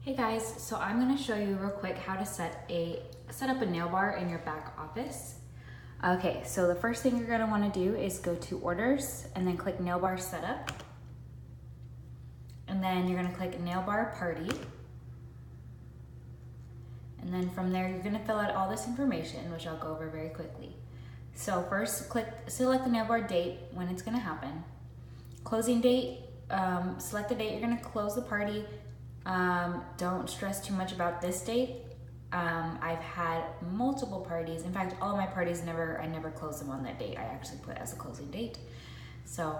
Hey guys, so I'm going to show you real quick how to set up a nail bar in your back office. Okay, so the first thing you're going to want to do is go to orders and then click nail bar setup. And then you're going to click nail bar party. And then from there, you're going to fill out all this information, which I'll go over very quickly. So first, select the nail bar date when it's going to happen. Closing date, select the date you're going to close the party. Don't stress too much about this date. I've had multiple parties. In fact, all of my parties I never close them on that date. I actually put as a closing date. So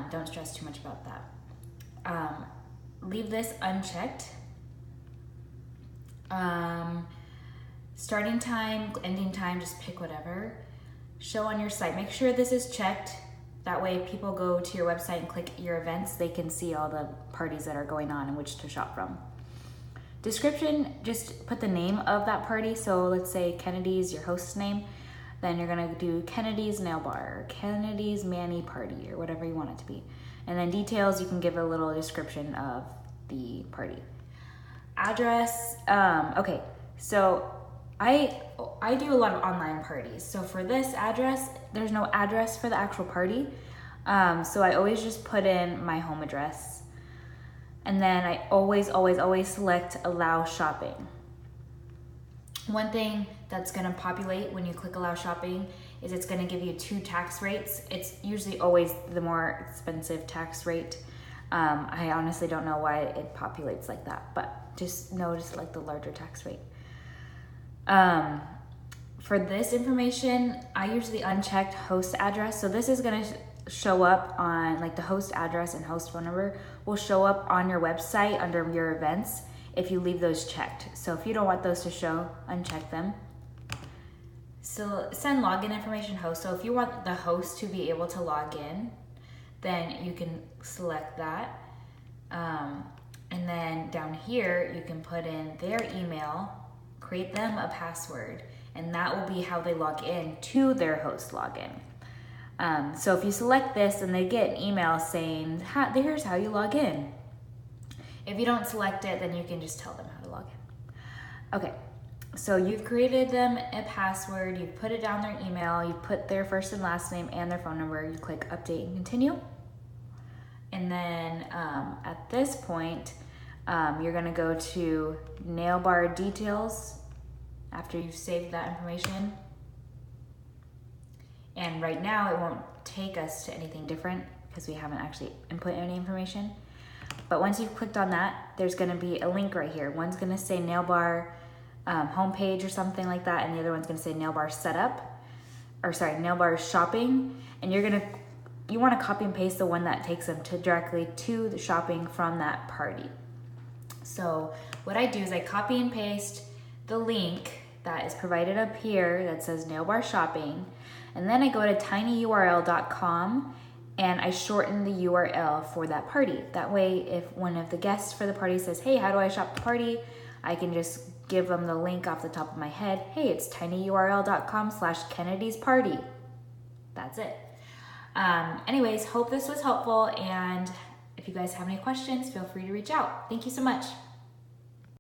don't stress too much about that. Leave this unchecked. Starting time, ending time, just pick whatever. Show on your site. Make sure this is checked. That way people go to your website and click your events, they can see all the parties that are going on and which to shop from. Description, just put the name of that party. So let's say Kennedy's your host's name. Then you're gonna do Kennedy's Nail Bar, or Kennedy's Manny Party, or whatever you want it to be. And then details, you can give a little description of the party. Address, okay, so I do a lot of online parties. So for this address, there's no address for the actual party. So I always just put in my home address. And then I always select allow shopping. One thing that's gonna populate when you click allow shopping is it's gonna give you 2 tax rates. It's usually always the more expensive tax rate. I honestly don't know why it populates like that, but just notice like the larger tax rate. For this information, I usually unchecked host address. So this is gonna show up on like the host address and host phone number will show up on your website under your events if you leave those checked. So if you don't want those to show, uncheck them. So send login information host. So if you want the host to be able to log in, then you can select that. And then down here, you can put in their email, create them a password, and that will be how they log in to their host login. So if you select this, then they get an email saying, here's how you log in. If you don't select it, then you can just tell them how to log in. Okay, so you've created them a password, you've put it down their email, you've put their first and last name and their phone number, you click update and continue. And then at this point, you're gonna go to nail bar details after you've saved that information. And right now it won't take us to anything different because we haven't actually input any information. But once you've clicked on that, there's gonna be a link right here. One's gonna say nail bar homepage or something like that, and the other one's gonna say nail bar setup, or sorry, nail bar shopping. And you wanna copy and paste the one that takes them directly to the shopping from that party. So what I do is I copy and paste the link that is provided up here that says nail bar shopping, and then I go to tinyurl.com and I shorten the URL for that party. That way, if one of the guests for the party says, hey, how do I shop the party? I can just give them the link off the top of my head. Hey, it's tinyurl.com/Kennedy's party. That's it. Anyways, hope this was helpful, and if you guys have any questions, feel free to reach out. Thank you so much.